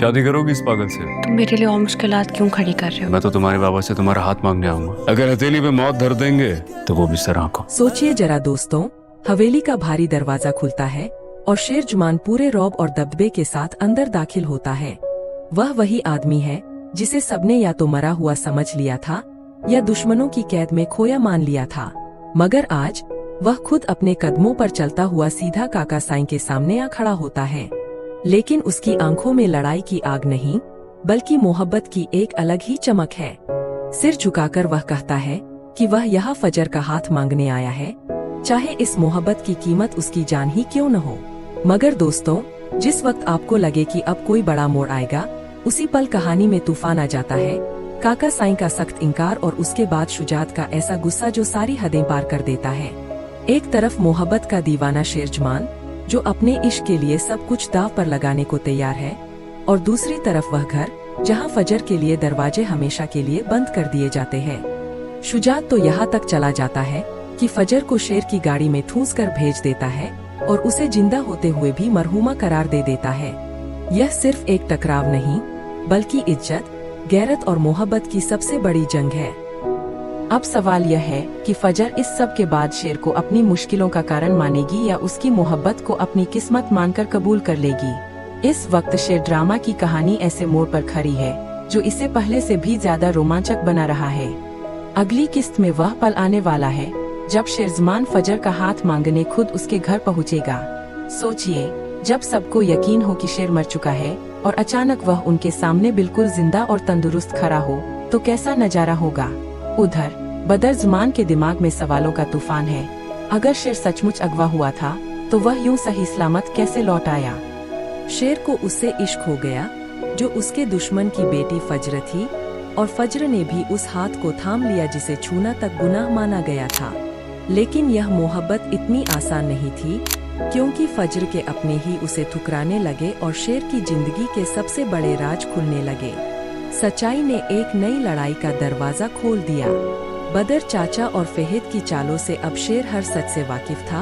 शादी करोगी इस पागल से? तुम मेरे लिए और मुश्किलात क्यों खड़ी कर रहे हो? मैं तो तुम्हारे बाबा से तुम्हारा हाथ मांगने आऊंगा। अगर हथेली पे मौत धर देंगे तो वो भी सर आंखों। सोचिए जरा दोस्तों, हवेली का भारी दरवाजा खुलता है और शेर जुमान पूरे रौब और दबदबे के साथ अंदर दाखिल होता है। वह वही आदमी है जिसे सबने या तो मरा हुआ समझ लिया था या दुश्मनों की कैद में खोया मान लिया था, मगर आज वह खुद अपने कदमों पर चलता हुआ सीधा काका साईं के सामने आ खड़ा होता है। लेकिन उसकी आंखों में लड़ाई की आग नहीं, बल्कि मोहब्बत की एक अलग ही चमक है। सिर झुकाकर वह कहता है कि वह यहाँ फजर का हाथ मांगने आया है, चाहे इस मोहब्बत की कीमत उसकी जान ही क्यों न हो। मगर दोस्तों, जिस वक्त आपको लगे कि अब कोई बड़ा मोड़ आएगा, उसी पल कहानी में तूफान आ जाता है। काका साईं का सख्त इनकार और उसके बाद शुजात का ऐसा गुस्सा जो सारी हदें पार कर देता है। एक तरफ मोहब्बत का दीवाना शेरजमान जो अपने इश्क के लिए सब कुछ दाव पर लगाने को तैयार है, और दूसरी तरफ वह घर जहां फजर के लिए दरवाजे हमेशा के लिए बंद कर दिए जाते हैं। शुजात तो यहाँ तक चला जाता है कि फजर को शेर की गाड़ी में ठूंस कर भेज देता है और उसे जिंदा होते हुए भी मरहूमा करार दे देता है। यह सिर्फ एक टकराव नहीं, बल्कि इज्जत, गैरत और मोहब्बत की सबसे बड़ी जंग है। अब सवाल यह है कि फजर इस सब के बाद शेर को अपनी मुश्किलों का कारण मानेगी या उसकी मोहब्बत को अपनी किस्मत मानकर कबूल कर लेगी। इस वक्त शेर ड्रामा की कहानी ऐसे मोड़ पर खड़ी है जो इसे पहले से भी ज्यादा रोमांचक बना रहा है। अगली किस्त में वह पल आने वाला है जब शेरजमान फजर का हाथ मांगने खुद उसके घर पहुँचेगा। सोचिए, जब सबको यकीन हो कि शेर मर चुका है और अचानक वह उनके सामने बिल्कुल जिंदा और तंदुरुस्त खड़ा हो, तो कैसा नजारा होगा। उधर बदर ज़मान के दिमाग में सवालों का तूफान है। अगर शेर सचमुच अगवा हुआ था तो वह यूं सही सलामत कैसे लौट आया। शेर को उससे इश्क हो गया जो उसके दुश्मन की बेटी फज्र थी, और फज्र ने भी उस हाथ को थाम लिया जिसे छूना तक गुनाह माना गया था। लेकिन यह मोहब्बत इतनी आसान नहीं थी, क्योंकि फज्र के अपने ही उसे ठुकराने लगे और शेर की जिंदगी के सबसे बड़े राज खुलने लगे। सच्चाई ने एक नई लड़ाई का दरवाजा खोल दिया। बदर चाचा और फहद की चालों से अब शेर हर सच से वाकिफ था।